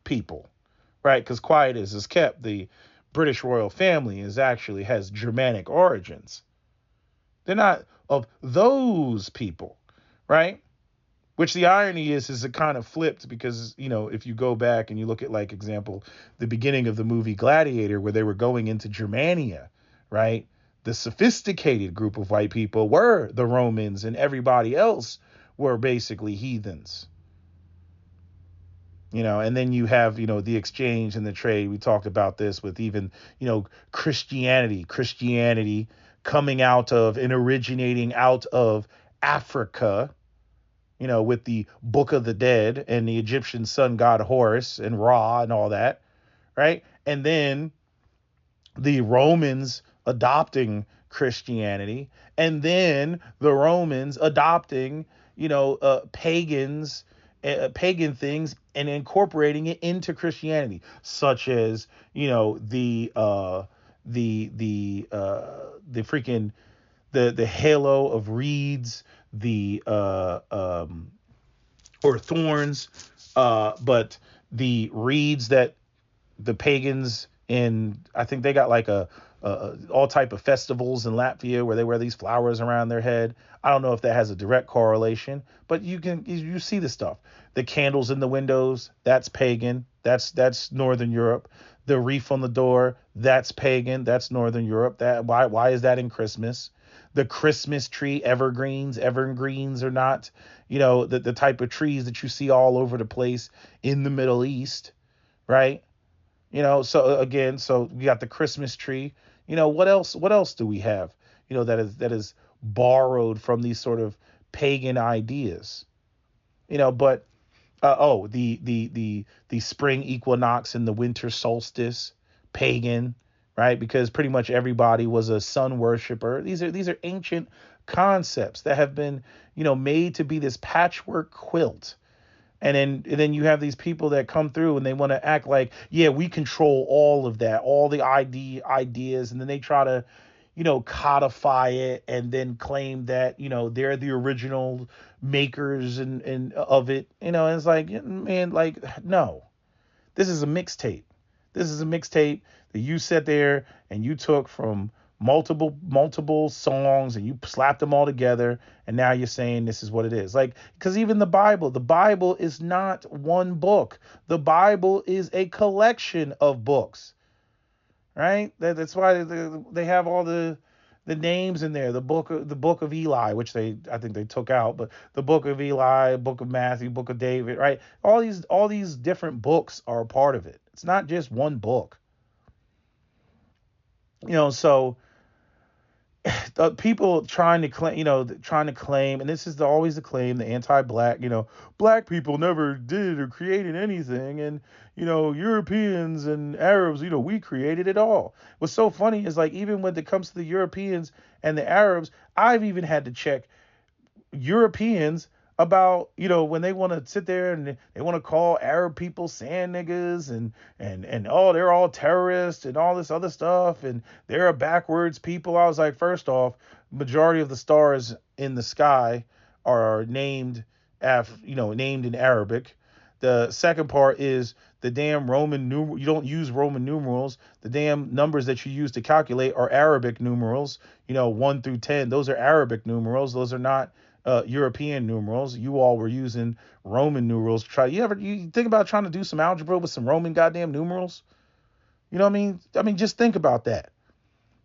people. Right? Because quiet as is kept, the British royal family has Germanic origins. They're not of those people. Right? Which the irony is it kind of flipped because, if you go back and you look at, like, example, the beginning of the movie Gladiator, where they were going into Germania, right? The sophisticated group of white people were the Romans and everybody else were basically heathens. And then you have, the exchange and the trade. We talked about this with even, Christianity coming out of and originating out of Africa, with the Book of the Dead and the Egyptian sun god Horus and Ra and all that, right? And then the Romans adopting Christianity, and then the Romans adopting, pagan things and incorporating it into Christianity, such as, the halo of reeds, or thorns, but the reeds that the pagans I think they got like all type of festivals in Latvia where they wear these flowers around their head. I don't know if that has a direct correlation, but you see the stuff. The candles in the windows, that's pagan. That's Northern Europe. The wreath on the door, that's pagan. That's Northern Europe. Why is that in Christmas? The Christmas tree, evergreens are not, the type of trees that you see all over the place in the Middle East, right? So we got the Christmas tree. What else do we have, that is borrowed from these sort of pagan ideas, but the spring equinox and the winter solstice, pagan, right? Because pretty much everybody was a sun worshiper. These are ancient concepts that have been, made to be this patchwork quilt. And then you have these people that come through and they want to act like, yeah, we control all of that, all the ideas. And then they try to, codify it and then claim that, they're the original makers and of it. And it's like, man, like, no, this is a mixtape. This is a mixtape that you sat there and you took from multiple songs and you slapped them all together. And now you're saying this is what it is. Like, because even the Bible is not one book. The Bible is a collection of books. Right? That's why they have all the the names in there, the book of Eli, which I think they took out, but the book of Eli, book of Matthew, book of David, right? All these different books are a part of it. It's not just one book. So people trying to claim, and this is always the claim, the anti-black, black people never did or created anything, and Europeans and Arabs, we created it all. What's so funny is, like, even when it comes to the Europeans and the Arabs, I've even had to check Europeans about, when they want to sit there and they want to call Arab people sand niggas and oh, they're all terrorists and all this other stuff and they're a backwards people. I was like, first off, majority of the stars in the sky are named named in Arabic. The second part is the damn Roman numeral. You don't use Roman numerals. The damn numbers that you use to calculate are Arabic numerals. 1 through 10. Those are Arabic numerals. Those are not European numerals. You all were using Roman numerals. You think about trying to do some algebra with some Roman goddamn numerals? You know what I mean? Just think about that,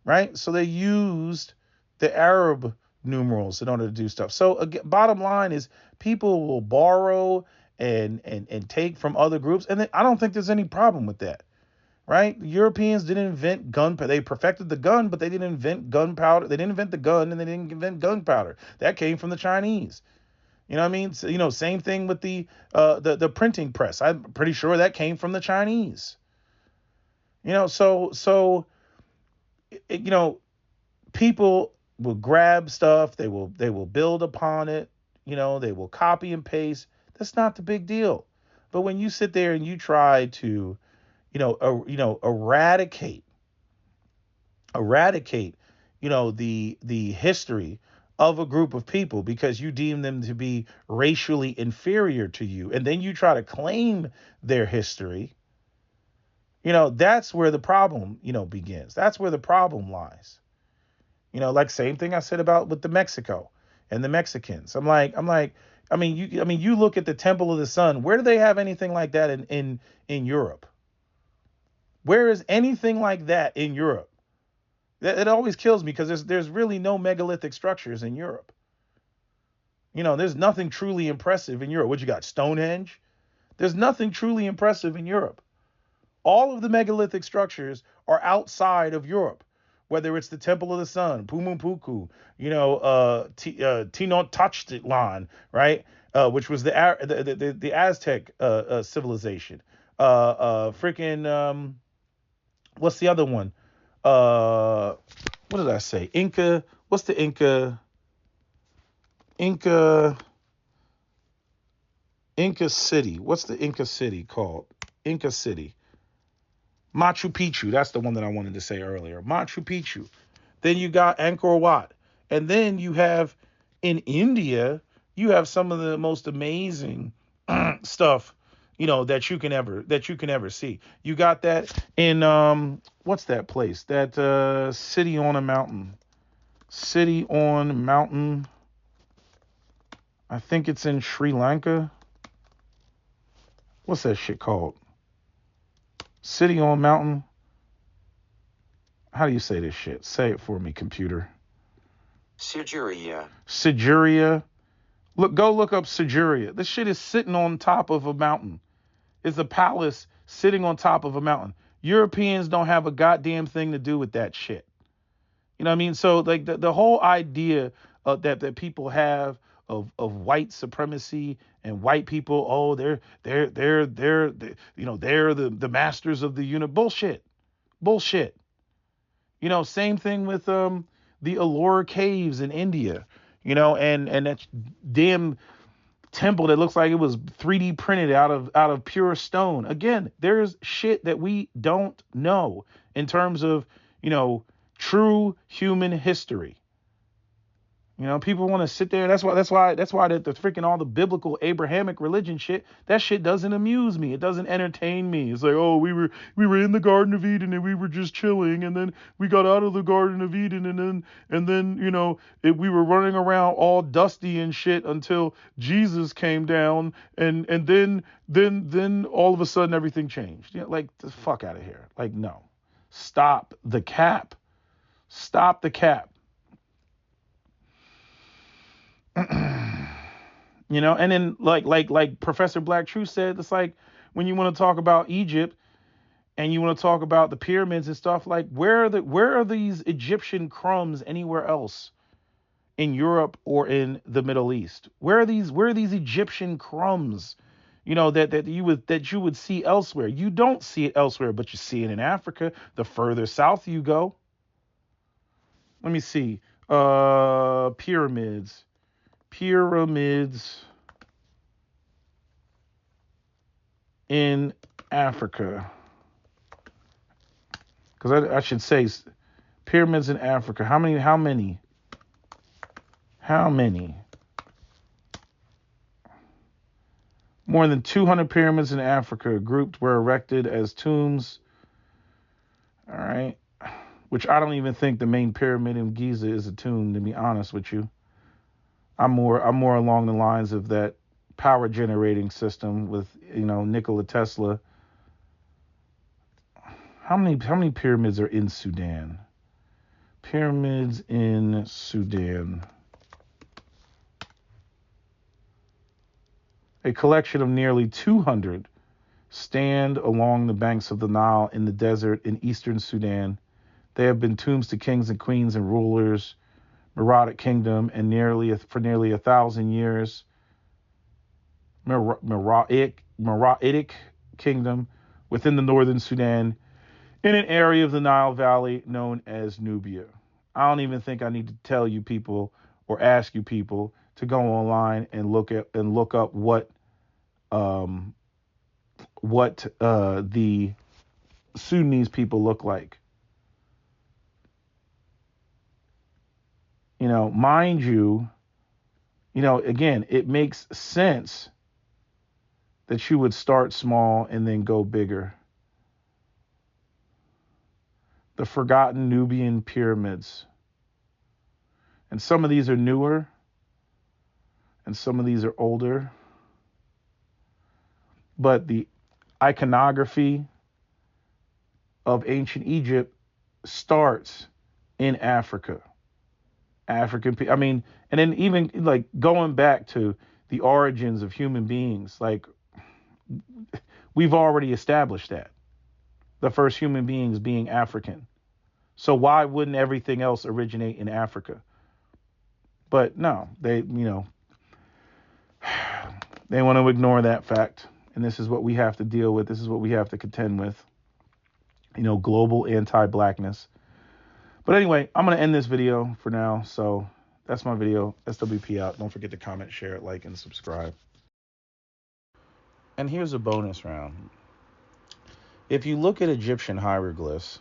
right? So they used the Arab numerals in order to do stuff. So again, bottom line is people will borrow and take from other groups, and then I don't think there's any problem with that. Right? Europeans didn't invent gunpowder. They perfected the gun, but they didn't invent gunpowder. They didn't invent the gun, and they didn't invent gunpowder. That came from the Chinese. You know what I mean? So, same thing with the printing press. I'm pretty sure that came from the Chinese. So people will grab stuff. They will build upon it. They will copy and paste. That's not the big deal. But when you sit there and you try to eradicate, the history of a group of people because you deem them to be racially inferior to you, and then you try to claim their history, that's where the problem, begins. That's where the problem lies. Like same thing I said about with the Mexico and the Mexicans. You look at the Temple of the Sun. Where do they have anything like that in Europe? Where is anything like that in Europe? It always kills me because there's really no megalithic structures in Europe. There's nothing truly impressive in Europe. What you got, Stonehenge? There's nothing truly impressive in Europe. All of the megalithic structures are outside of Europe, whether it's the Temple of the Sun, Pumupuku, Tenochtitlan, right? Which was the Aztec civilization. What's the other one? What did I say? Inca. What's the Inca city? What's the Inca city called? Inca city. Machu Picchu. That's the one that I wanted to say earlier. Machu Picchu. Then you got Angkor Wat. And then you have in India, you have some of the most amazing stuff that you can ever see. You got that in what's that place? That city on a mountain. I think it's in Sri Lanka. What's that shit called? City on mountain. How do you say this shit? Say it for me, computer. Sigiriya. Go look up Sigiriya. This shit is sitting on top of a mountain. It's a palace sitting on top of a mountain. Europeans don't have a goddamn thing to do with that shit. You know what I mean? So like the whole idea that people have of white supremacy and white people, oh, they're the masters of the universe. Bullshit. Same thing with the Ellora caves in India, and that damn temple that looks like it was 3D printed out of pure stone. Again, there's shit that we don't know in terms of, true human history. People want to sit there. That's why the freaking all the biblical Abrahamic religion shit, that shit doesn't amuse me. It doesn't entertain me. It's like, oh, we were in the Garden of Eden and we were just chilling, and then we got out of the Garden of Eden, and then we were running around all dusty and shit until Jesus came down, and then all of a sudden everything changed. Like, the fuck out of here. Like, no. Stop the cap. You know, and then like Professor Black Truth said, it's like when you want to talk about Egypt and you want to talk about the pyramids and stuff, like where are these Egyptian crumbs anywhere else in Europe or in the Middle East? Where are these Egyptian crumbs? You know, that you would see elsewhere. You don't see it elsewhere, but you see it in Africa. The further south you go. Let me see. Pyramids. Pyramids in Africa. Because I should say pyramids in Africa. How many? How many? How many? More than 200 pyramids in Africa grouped were erected as tombs. All right. Which I don't even think the main pyramid in Giza is a tomb, to be honest with you. I'm more along the lines of that power generating system with, Nikola Tesla. How many pyramids are in Sudan? Pyramids in Sudan. A collection of nearly 200 stand along the banks of the Nile in the desert in eastern Sudan. They have been tombs to kings and queens and rulers, Meroitic kingdom, and for nearly 1,000 years. Meroitic kingdom within the northern Sudan, in an area of the Nile Valley known as Nubia. I don't even think I need to tell you people or ask you people to go online and look up what the Sudanese people look like. Mind you, again, it makes sense that you would start small and then go bigger. The forgotten Nubian pyramids. And some of these are newer, and some of these are older. But the iconography of ancient Egypt starts in Africa. And then even like going back to the origins of human beings, like we've already established that the first human beings being African. So why wouldn't everything else originate in Africa? But no, they want to ignore that fact. And this is what we have to deal with. This is what we have to contend with. Global anti-blackness. But anyway, I'm going to end this video for now. So that's my video. SWP out. Don't forget to comment, share, like, and subscribe. And here's a bonus round. If you look at Egyptian hieroglyphs,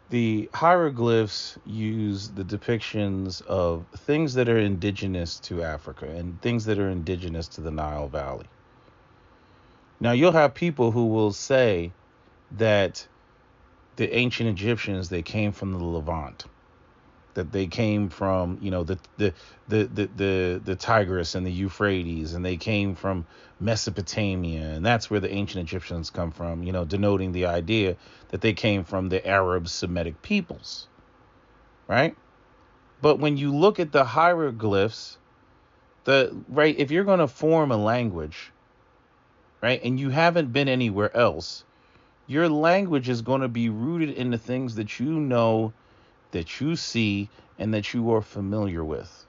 the hieroglyphs use the depictions of things that are indigenous to Africa and things that are indigenous to the Nile Valley. Now, you'll have people who will say that the ancient Egyptians, they came from the Levant, that they came from, the Tigris and the Euphrates, and they came from Mesopotamia, and that's where the ancient Egyptians come from, denoting the idea that they came from the Arab Semitic peoples, right? But when you look at the hieroglyphs, if you're going to form a language, right, and you haven't been anywhere else, your language is going to be rooted in the things that you know, that you see, and that you are familiar with.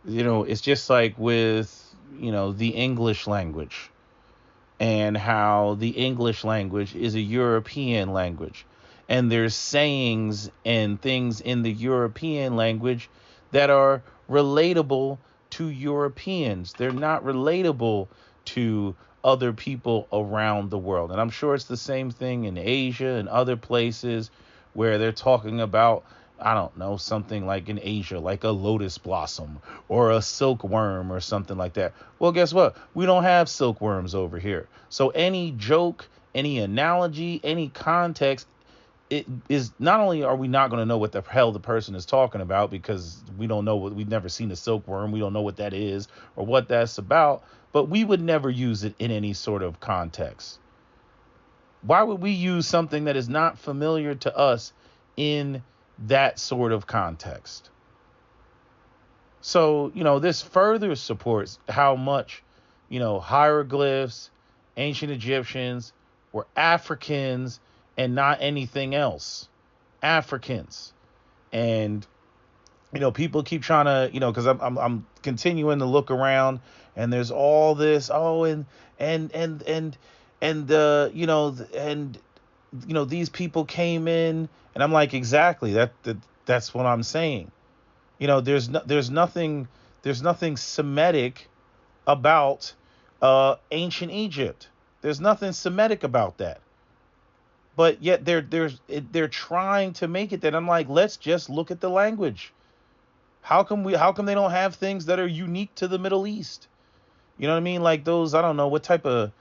It's just like with, the English language, and how the English language is a European language. And there's sayings and things in the European language that are relatable to Europeans. They're not relatable to other people around the world. And I'm sure it's the same thing in Asia and other places where they're talking about, I don't know, something like in Asia, like a lotus blossom or a silkworm or something like that. Well, guess what? We don't have silkworms over here. So any joke, any analogy, any context, it is not only are we not going to know what the hell the person is talking about, because we don't know we've never seen a silkworm. We don't know what that is or what that's about, but we would never use it in any sort of context. Why would we use something that is not familiar to us in that sort of context? So, this further supports how much, hieroglyphs, ancient Egyptians were Africans and not anything else. Africans. And, people keep trying to, because I'm continuing to look around, and there's all this, these people came in, and I'm like, exactly, that's what I'm saying. There's nothing Semitic about ancient Egypt. There's nothing Semitic about that. But yet they're trying to make it that. I'm like, let's just look at the language. How come they don't have things that are unique to the Middle East? You know what I mean? Like those, I don't know what type of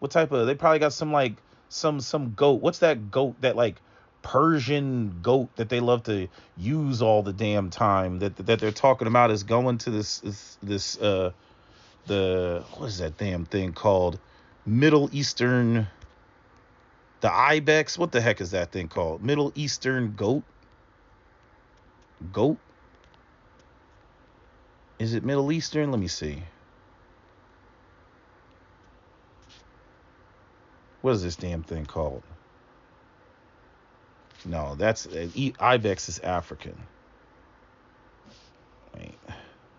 they probably got some like some goat. What's that goat, that like Persian goat that they love to use all the damn time, that they're talking about is going to the what is that damn thing called? Middle Eastern, the ibex. What the heck is that thing called? Middle Eastern goat? Is it Middle Eastern? Let me see. What is this damn thing called? No, that's ibex is African. Wait,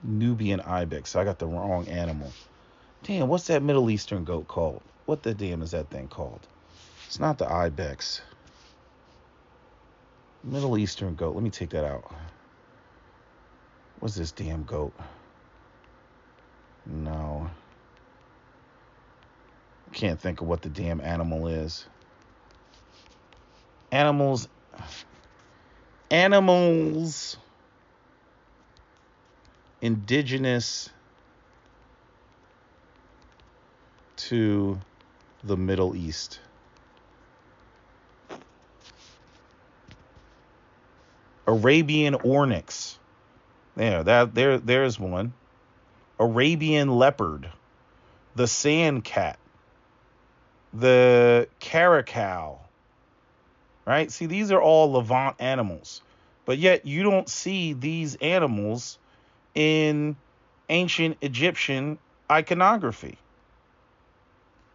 Nubian ibex. I got the wrong animal. Damn, what's that Middle Eastern goat called? What the damn is that thing called? It's not the ibex. Middle Eastern goat. Let me take that out. What's this damn goat? No. Can't think of what the damn animal is. Animals indigenous to the Middle East. Arabian onyx. There's one. Arabian leopard. The sand cat. The caracal. Right? See, these are all Levant animals. But yet you don't see these animals in ancient Egyptian iconography.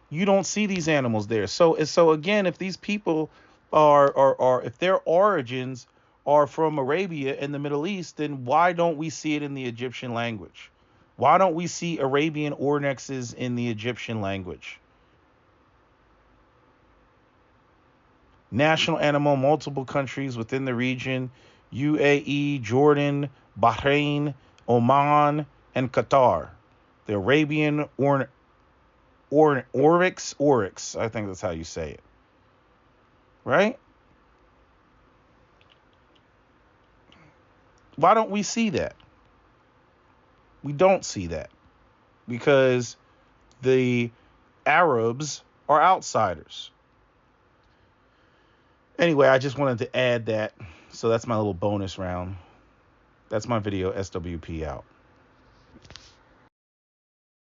You don't see these animals there. So again, if these people are if their origins are from Arabia and the Middle East, then why don't we see it in the Egyptian language? Why don't we see Arabian onyxes in the Egyptian language? National animal, multiple countries within the region: UAE, Jordan, Bahrain, Oman, and Qatar. The Arabian oryx, I think that's how you say it. Right? Why don't we see that? We don't see that because the Arabs are outsiders. Anyway, I just wanted to add that. So that's my little bonus round. That's my video. SWP out.